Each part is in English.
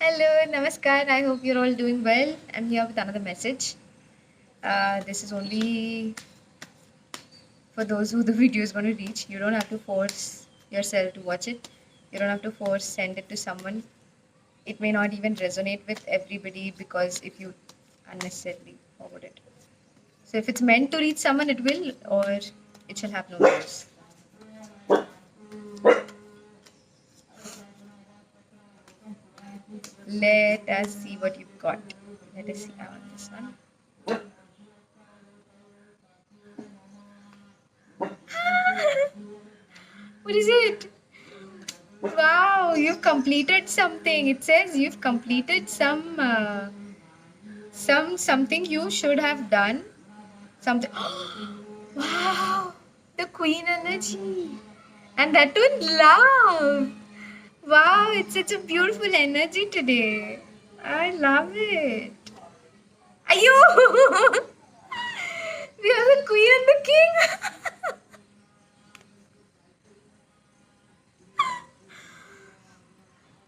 Hello, namaskar. I hope you're all doing well. I'm here with another message. This is only for those who the video is going to reach. You don't have to force yourself to watch it. You don't have to force send it to someone. It may not even resonate with everybody because if you unnecessarily forward it. So if it's meant to reach someone, it will, or it shall have no force. Let us see what you've got. Let us see. I want this one. What is it? Wow, you've completed something. It says you've completed something you should have done. Something. Wow, the queen energy. And that too in love. Wow, it's such a beautiful energy today. I love it. Ayo! We have the queen and the king.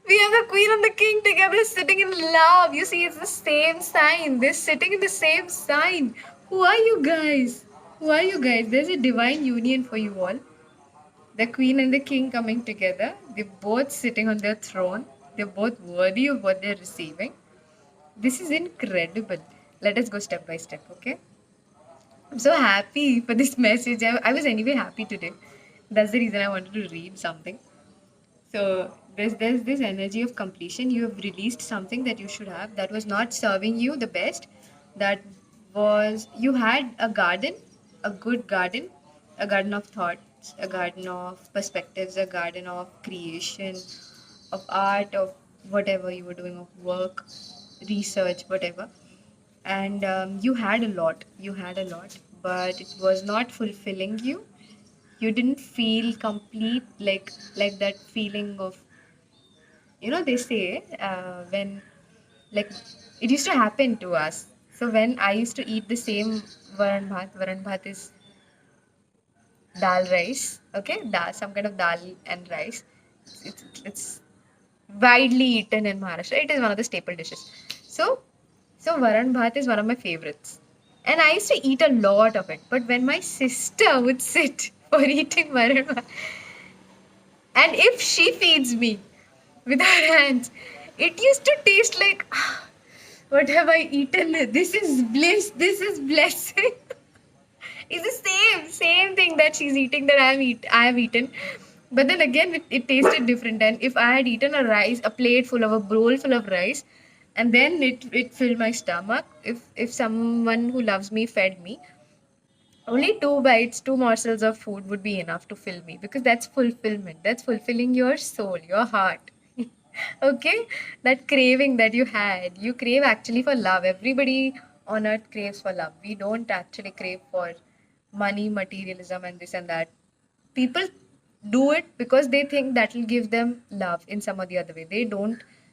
We have the queen and the king together sitting in love. You see, it's the same sign. They're sitting in the same sign. Who are you guys? Who are you guys? There's a divine union for you all. The queen and the king coming together. They're both sitting on their throne. They're both worthy of what they're receiving. This is incredible. Let us go step by step, okay? I'm so happy for this message. I was anyway happy today. That's the reason I wanted to read something. So there's this energy of completion. You have released something that you should have that was not serving you the best. That was you had a garden, a good garden, a garden of thoughts, a garden of perspectives, a garden of creation, of art, of whatever you were doing, of work, research, whatever. And you had a lot, but it was not fulfilling you. You didn't feel complete, like that feeling of, they say, when, like, it used to happen to us. So when I used to eat the same varan bhat is dal rice, okay, dal, some kind of dal and rice. It's widely eaten in Maharashtra. It is one of the staple dishes. So so varan bhat is one of my favorites, and I used to eat a lot of it. But when my sister would sit for eating varan bhat, and if she feeds me with her hands, it used to taste like, "Ah, what have I eaten? This is bliss. This is blessing." It's the same thing that she's eating that I have eaten. But then again, it tasted different. And if I had eaten a plate full of a bowl full of rice, and then it filled my stomach. If someone who loves me fed me, only two bites, two morsels of food would be enough to fill me, because that's fulfillment. That's fulfilling your soul, your heart. Okay? That craving that you had. You crave actually for love. Everybody on earth craves for love. We don't actually crave for money, materialism, and this and that. People do it because they think that will give them love in some or the other way.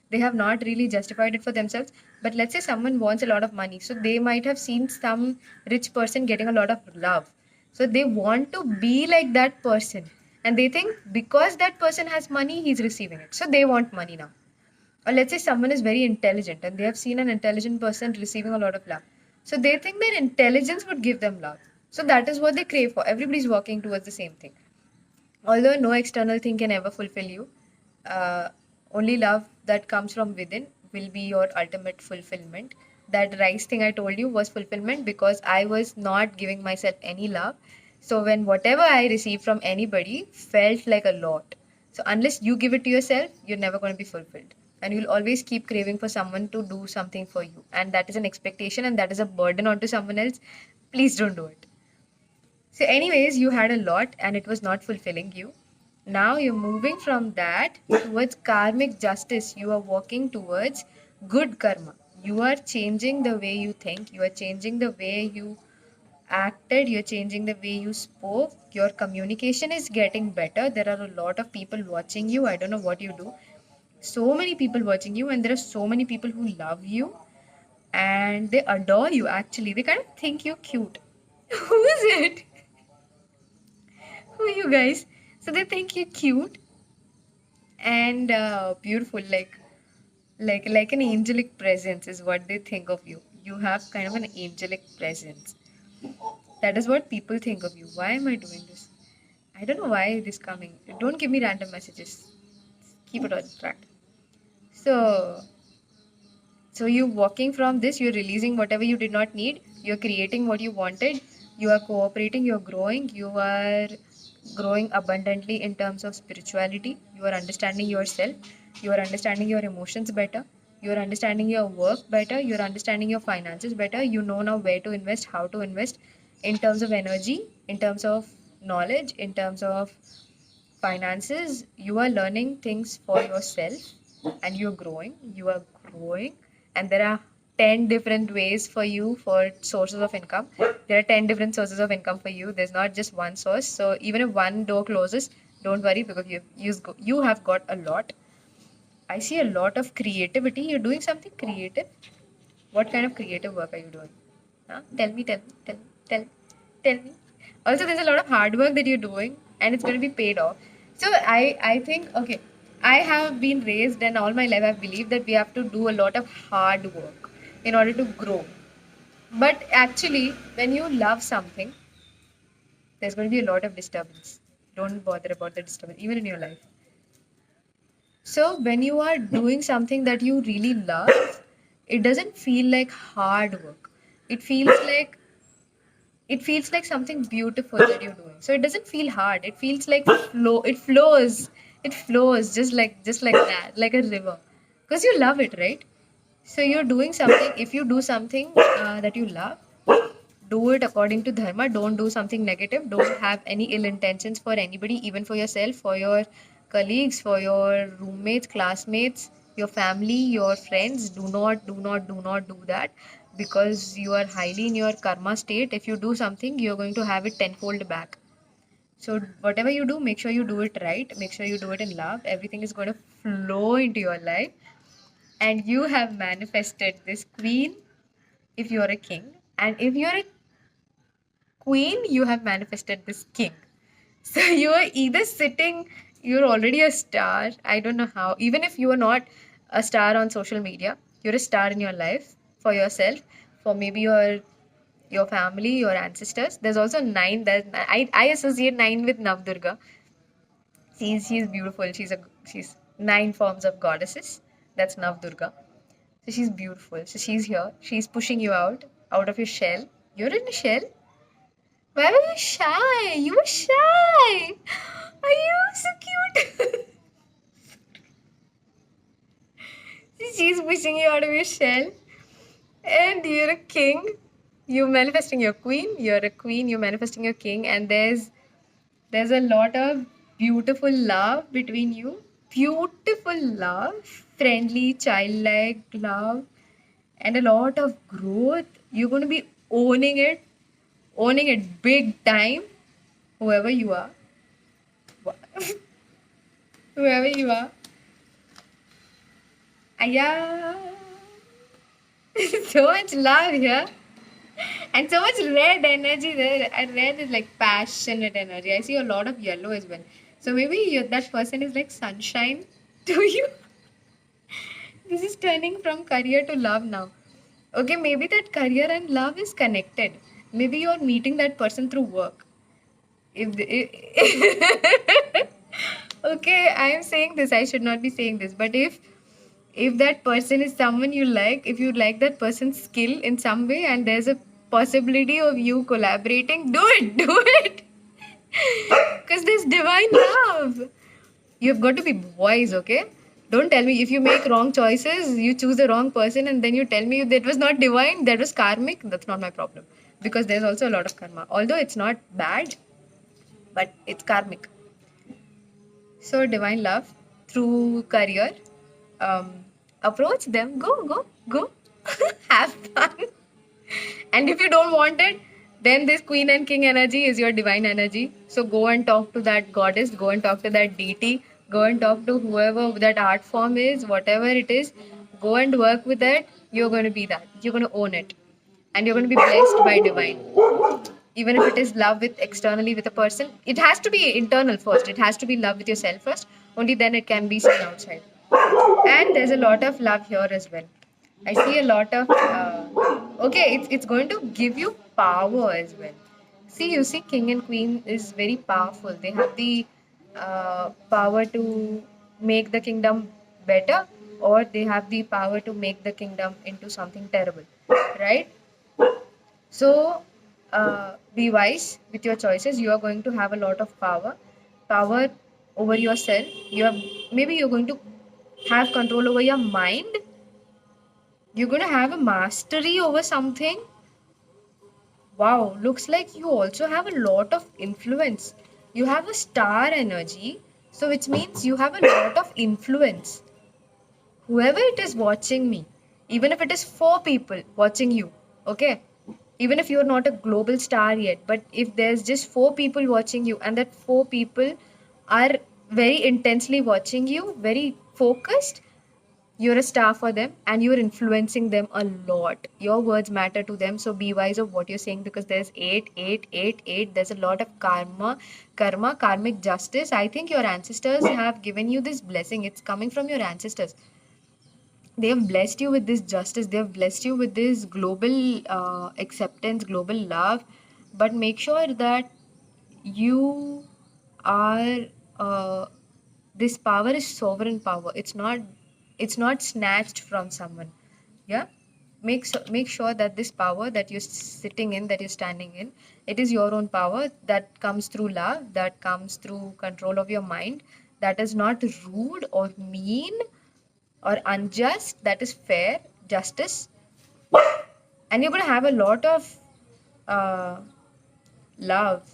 They have not really justified it for themselves. But let's say someone wants a lot of money, so they might have seen some rich person getting a lot of love, so they want to be like that person, and they think because that person has money, he's receiving it, so they want money now. Or let's say someone is very intelligent and they have seen an intelligent person receiving a lot of love, so they think that intelligence would give them love, so that is what they crave for. Everybody's working towards the same thing. Although no external thing can ever fulfill you, uh, only love that comes from within will be your ultimate fulfillment. That rice thing I told you was fulfillment because I was not giving myself any love. So when whatever I received from anybody felt like a lot. So unless you give it to yourself, you're never going to be fulfilled. And you'll always keep craving for someone to do something for you. And that is an expectation and that is a burden onto someone else. Please don't do it. So, anyways, you had a lot and it was not fulfilling you. Now you're moving from that towards karmic justice. You are walking towards good karma. You are changing the way you think. You are changing the way you acted. You're changing the way you spoke. Your communication is getting better. There are a lot of people watching you. I don't know what you do. So many people watching you, and there are so many people who love you and they adore you actually. They kind of think you're cute. Who is it? Who are you guys? So they think you're cute and beautiful. Like, Like an angelic presence is what they think of you. You have kind of an angelic presence. That is what people think of you. Why am I doing this? I don't know why it is coming. Don't give me random messages. Keep it on track. So, so you walking from this, you're releasing whatever you did not need. You're creating what you wanted. You are cooperating. You're growing. You are growing abundantly in terms of spirituality. You are understanding yourself. You are understanding your emotions better. You are understanding your work better. You are understanding your finances better. You know now where to invest, how to invest in terms of energy, in terms of knowledge, in terms of finances. You are learning things for yourself and you're growing. You are growing, and there are 10 different ways for you for sources of income. There are 10 different sources of income for you. There's not just one source. So even if one door closes, don't worry, because you have got a lot. I see a lot of creativity. You're doing something creative. What kind of creative work are you doing? Huh? Tell me. Also, there's a lot of hard work that you're doing, and it's going to be paid off. So I think, okay, I have been raised, and all my life I've believed that we have to do a lot of hard work in order to grow. But actually, when you love something, there's going to be a lot of disturbance. Don't bother about the disturbance, even in your life. So when you are doing something that you really love, it doesn't feel like hard work. It feels like it feels like something beautiful that you're doing. So it doesn't feel hard. It feels like flow. It flows. It flows just like that, like a river, because you love it, right? So you're doing something. If you do something that you love, do it according to dharma. Don't do something negative. Don't have any ill intentions for anybody, even for yourself, for your colleagues, for your roommates, classmates, your family, your friends. Do not do that, because you are highly in your karma state. If you do something, you're going to have it tenfold back. So whatever you do, make sure you do it right. Make sure you do it in love. Everything is going to flow into your life, and you have manifested this queen if you're a king, and if you're a queen, you have manifested this king. So you are either sitting, you're already a star. I don't know how. Even if you are not a star on social media, you're a star in your life, for yourself, for maybe your family, your ancestors. There's also nine. That I associate nine with Navdurga. She's beautiful. She's nine forms of goddesses. That's Navdurga. So she's beautiful. So she's here. She's pushing you out of your shell. You're in a shell. Why were you shy? You were shy. Are you so cute? She's pushing you out of your shell. And you're a king. You're manifesting your queen. You're a queen. You're manifesting your king. And there's a lot of beautiful love between you. Beautiful love. Friendly, childlike love. And a lot of growth. You're going to be owning it. Owning it big time. Whoever you are. Whoever you are. Yeah. So much love here. And so much red energy there. And red is like passionate energy. I see a lot of yellow as well. So maybe that person is like sunshine to you. This is turning from career to love now. Okay, maybe that career and love is connected. Maybe you're meeting that person through work. Okay, I am saying this. I should not be saying this. But if that person is someone you like, if you like that person's skill in some way, and there's a possibility of you collaborating, do it. Because there's divine love. You've got to be wise, okay? Don't tell me if you make wrong choices, you choose the wrong person, and then you tell me that was not divine, that was karmic. That's not my problem. Because there's also a lot of karma. Although it's not bad, but it's karmic. So divine love through career. Approach them. Go. Have fun. And if you don't want it, then this queen and king energy is your divine energy. So go and talk to that goddess. Go and talk to that deity. Go and talk to whoever that art form is, whatever it is. Go and work with it. You're going to be that. You're going to own it. And you're going to be blessed by divine. Even if it is love with externally with a person, it has to be internal first. It has to be love with yourself first. Only then it can be seen outside. And there's a lot of love here as well. I see a lot of okay, it's going to give you power as well. See, you see, king and queen is very powerful. They have the power to make the kingdom better, or they have the power to make the kingdom into something terrible, right? So, be wise with your choices. You are going to have a lot of power over yourself. You have maybe you're going to have control over your mind. You're going to have a mastery over something. Wow, looks like you also have a lot of influence. You have a star energy, so which means you have a lot of influence. Whoever it is watching me, even if it is 4 people watching you, okay? Even if you're not a global star yet, but if there's just 4 people watching you, and that 4 people are very intensely watching you, very focused, you're a star for them and you're influencing them a lot. Your words matter to them, so be wise of what you're saying, because there's 8 8 8 8. There's a lot of karmic justice. I think your ancestors have given you this blessing. It's coming from your ancestors. They have blessed you with this justice. They have blessed you with this global acceptance, global love. But make sure that you are this power is sovereign power. It's not snatched from someone. Yeah, make sure that this power that you're sitting in, that you're standing in, it is your own power that comes through love, that comes through control of your mind, that is not rude or mean or unjust, that is fair, justice. And you're going to have a lot of uh, love.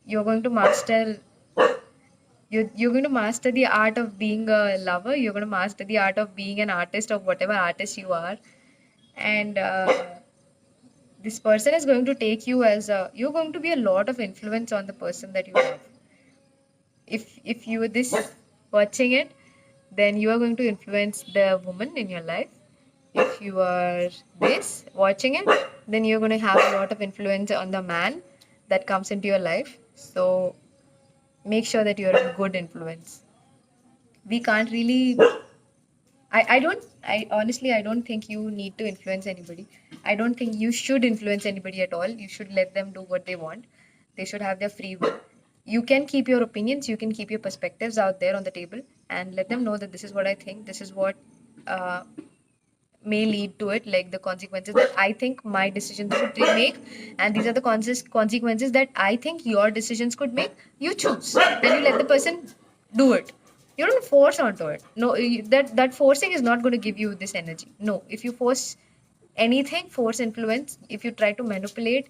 You're going to master you're going to master the art of being a lover. You're going to master the art of being an artist, of whatever artist you are. And this person is going to take you as a, you're going to be a lot of influence on the person that you love. If you are this watching it, then you are going to influence the woman in your life. If you are this watching it, then you're going to have a lot of influence on the man that comes into your life. So make sure that you're a good influence. We can't really I honestly I don't think you need to influence anybody. I don't think you should influence anybody at all. You should let them do what they want. They should have their free will. You can keep your opinions, you can keep your perspectives out there on the table, and let them know that this is what I think, this is what uh, may lead to it, like the consequences that I think my decisions should make, and these are the consequences that I think your decisions could make. You choose and you let the person do it. You don't force onto it. No, that forcing is not going to give you this energy. No, if you force anything, force influence, if you try to manipulate,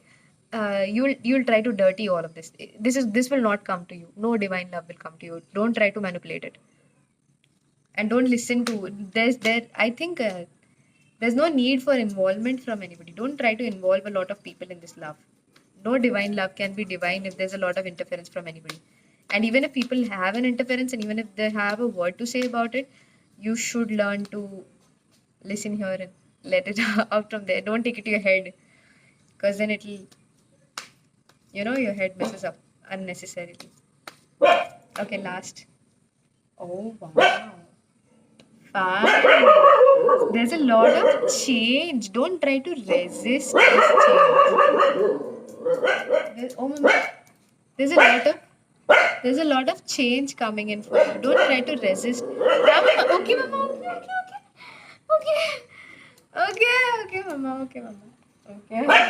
you'll try to dirty all of this. This will not come to you. No divine love will come to you. Don't try to manipulate it, and don't listen to there. I think there's no need for involvement from anybody. Don't try to involve a lot of people in this love. No divine love can be divine if there's a lot of interference from anybody. And even if people have an interference, and even if they have a word to say about it, you should learn to listen here and let it out from there. Don't take it to your head, because then it'll, your head messes up unnecessarily. Okay, last. Oh, wow. Fine. There's a lot of change. Don't try to resist this change. Oh, mama. There's a lot of there's a lot of change coming in for you. Don't try to resist. Yeah, mama. Okay, mama. Okay. Okay, okay, mama. Okay, mama. Okay. Okay.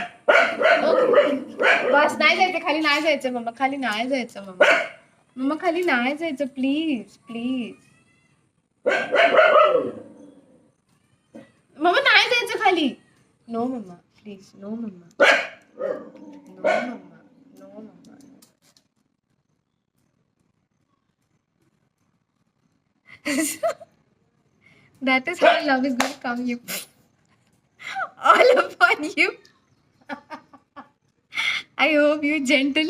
बस नाही जायचं, खाली नाही जायचं मम्मा, खाली नाही जायचं मम्मा. मम्मा खाली नाही जायचं, प्लीज प्लीज. मम्मा नाही जायचं खाली. No mamma, please. No mamma. No mamma. No mamma. That is how love is going to come you all upon you. I hope you're gentle.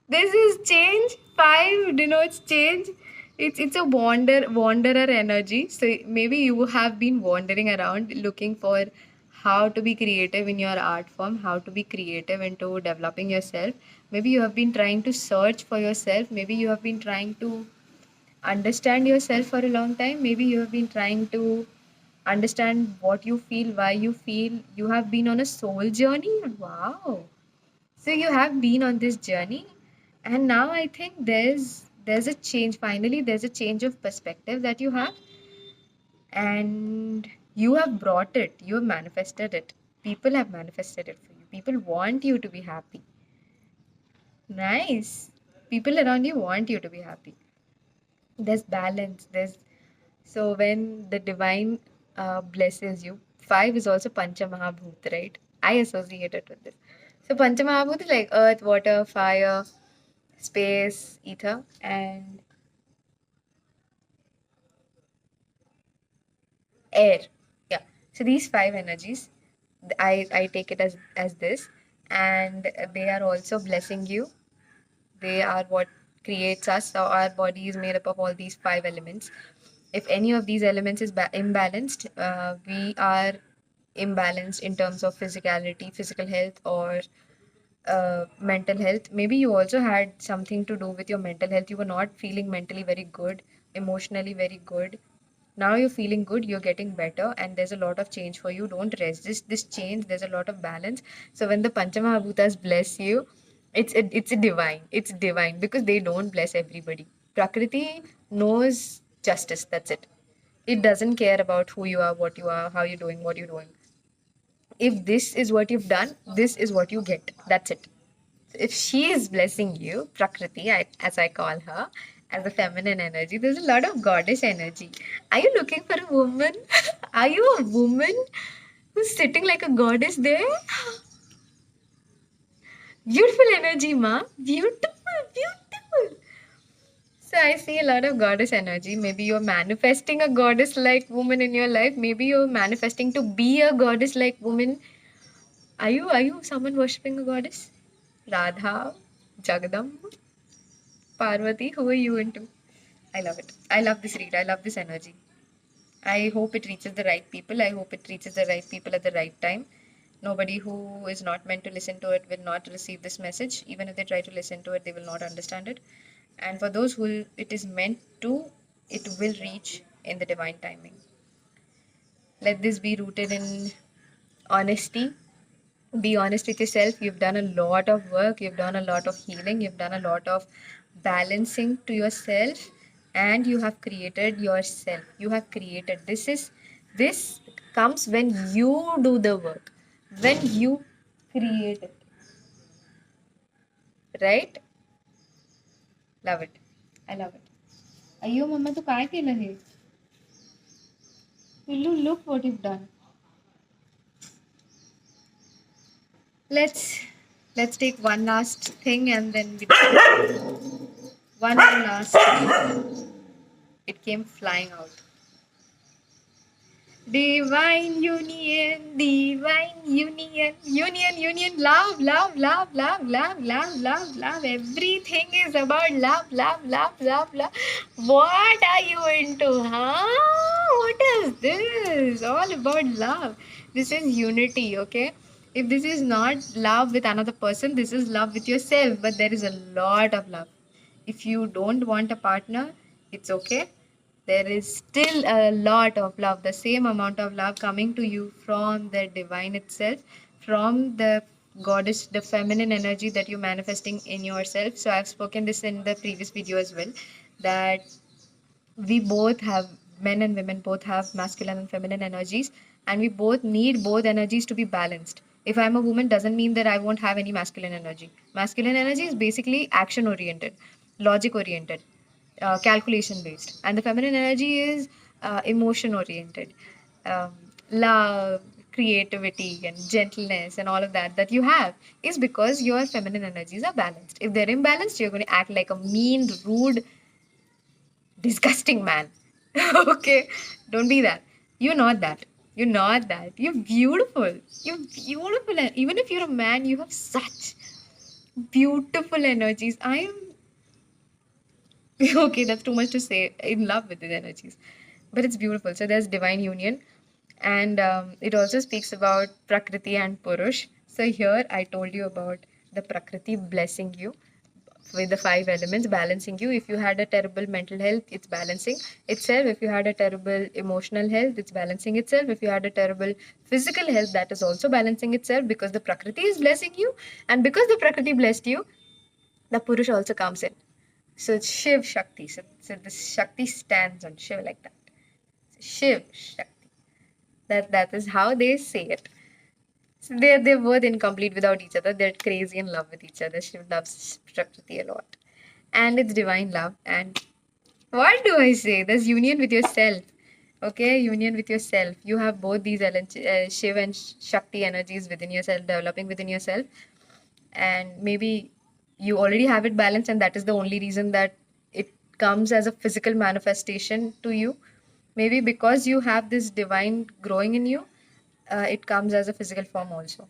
This is change. 5 denotes change. It's a wanderer energy. So maybe you have been wandering around looking for how to be creative in your art form, how to be creative into developing yourself. Maybe you have been trying to search for yourself. Maybe you have been trying to understand yourself for a long time. Maybe you have been trying to understand what you feel, why you feel. You have been on a soul journey. Wow. So you have been on this journey, and now I think there's a change. Finally, there's a change of perspective that you have, and you have brought it. You have manifested it. People have manifested it for you. People want you to be happy. Nice. People around you want you to be happy. There's balance. There's So when the divine blesses you, five is also Pancha Mahabhut, right? I associate it with this. So Pancha Mahabhut is like earth, water, fire, space, ether, and air. Yeah. So these five energies, I take it as this, and they are also blessing you. They are what creates us. So our body is made up of all these five elements. If any of these elements is imbalanced, we are imbalanced in terms of physicality, physical health, or mental health. Maybe you also had something to do with your mental health. You were not feeling mentally very good, emotionally very good. Now you're feeling good, you're getting better, and there's a lot of change for you. Don't resist this change. There's a lot of balance. So when the Panchamahabhutas bless you, it's a divine. It's divine because they don't bless everybody. Prakriti knows justice. That's it. It doesn't care about who you are, what you are, how you're doing, what you're doing. If this is what you've done, this is what you get. That's it. If she is blessing you, Prakriti, as I call her, as a feminine energy, there's a lot of goddess energy. Are you looking for a woman? Are you a woman who's sitting like a goddess there? Beautiful energy, ma. Beautiful, beautiful. So I see a lot of goddess energy. Maybe you're manifesting a goddess like woman in your life. Maybe you're manifesting to be a goddess like woman. Are you someone worshipping a goddess? Radha, Jagadamba, Parvati, who are you into? I love it. I love this read. I love this energy. I hope it reaches the right people. I hope it reaches the right people at the right time. Nobody who is not meant to listen to it will not receive this message. Even if they try to listen to it, they will not understand it. And for those who it is meant to, it will reach in the divine timing. Let this be rooted in honesty. Be honest with yourself. You've done a lot of work, you've done a lot of healing, you've done a lot of balancing to yourself, and you have created yourself. You have created this comes when you do the work, when you create it, right? Love it. I love it. अय्यो मम्मा तू काय केलं हे? Look what you've done. Let's let's take one last thing and then one last thing. It came flying out. Divine union, divine union, union, love, love, love, love, love, love, love, love. Everything is about love, love, love, love, love. What are you into, huh? What is this? All about love. This is unity, okay? If this is not love with another person, this is love with yourself. But there is a lot of love. If you don't want a partner, it's okay. There is still a lot of love, the same amount of love coming to you from the divine itself, from the goddess, the feminine energy that you're manifesting in yourself. So I've spoken this in the previous video as well, that we both have, men and women both have masculine and feminine energies, and we both need both energies to be balanced. If I'm a woman, doesn't mean that I won't have any masculine energy. Masculine energy is basically action oriented, logic oriented, calculation based, and the feminine energy is emotion oriented, um, love, creativity, and gentleness, and all of that you have is because your feminine energies are balanced. If they're imbalanced, you're going to act like a mean, rude, disgusting man. Okay, don't be that. You're not that. You're not that. You're beautiful. You're beautiful. And even if you're a man, you have such beautiful energies. I am okay, that's too much to say. In love with these energies. But it's beautiful. So there's divine union. And it also speaks about Prakriti and Purush. So here I told you about the Prakriti blessing you with the five elements, balancing you. If you had a terrible mental health, it's balancing itself. If you had a terrible emotional health, it's balancing itself. If you had a terrible physical health, that is also balancing itself, because the Prakriti is blessing you. And because the Prakriti blessed you, the Purush also comes in. So it's Shiv Shakti. So the Shakti stands on Shiv like that. Shiv Shakti. That is how they say it. So they're both incomplete without each other. They're crazy in love with each other. Shiv loves Prakriti a lot. And it's divine love. And what do I say? There's union with yourself. Okay, union with yourself. You have both these Shiv and Shakti energies within yourself, developing within yourself. And maybe you already have it balanced, and that is the only reason that it comes as a physical manifestation to you. Maybe because you have this divine growing in you, it comes as a physical form also.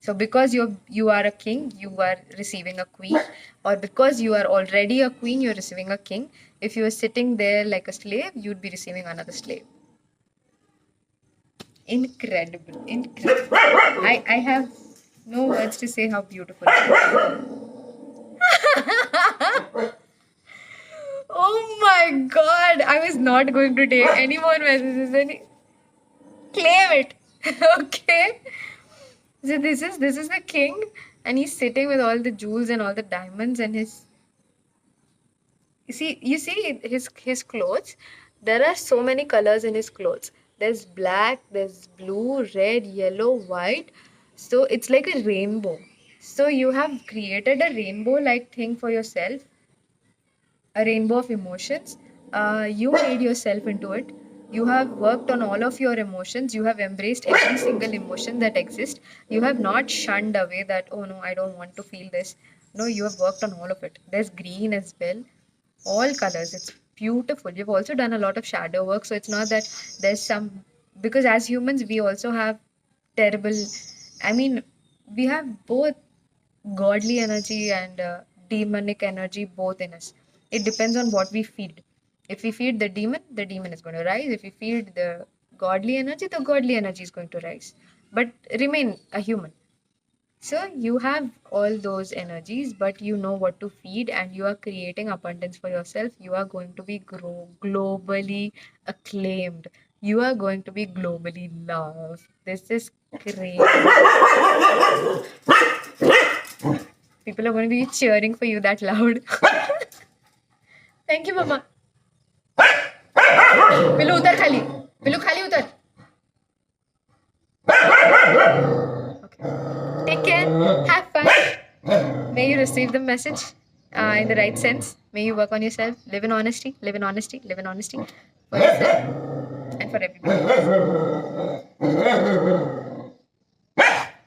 So because you are a king, you are receiving a queen, or because you are already a queen, you're receiving a king. If you are sitting there like a slave, you'd be receiving another slave. Incredible, incredible. I have no words to say how beautiful it is. Oh my god, I was not going to take any more messages. Claim it. Okay. So this is the king, and he's sitting with all the jewels and all the diamonds and his. You see his clothes. There are so many colors in his clothes. There's black, there's blue, red, yellow, white. So it's like a rainbow. So you have created a rainbow-like thing for yourself, a rainbow of emotions. You made yourself into it. You have worked on all of your emotions. You have embraced every single emotion that exists. You have not shunned away that, oh no, I don't want to feel this. No, you have worked on all of it. There's green as well, all colors. It's beautiful. You've also done a lot of shadow work. So it's not that there's some, because as humans, we also have terrible, I mean, we have both godly energy and demonic energy both in us. It depends on what we feed. If we feed the demon is going to rise. If we feed the godly energy is going to rise. But remain a human. So you have all those energies, but you know what to feed, and you are creating abundance for yourself. You are going to be globally acclaimed. You are going to be globally loved. This is great. People are going to be cheering for you that loud. Thank you, Mama. Pilu utar khali. Pilu khali utar. Okay. Take care. Have fun. May you receive the message in the right sense. May you work on yourself. Live in honesty. Live in honesty. Live in honesty for yourself and for everybody.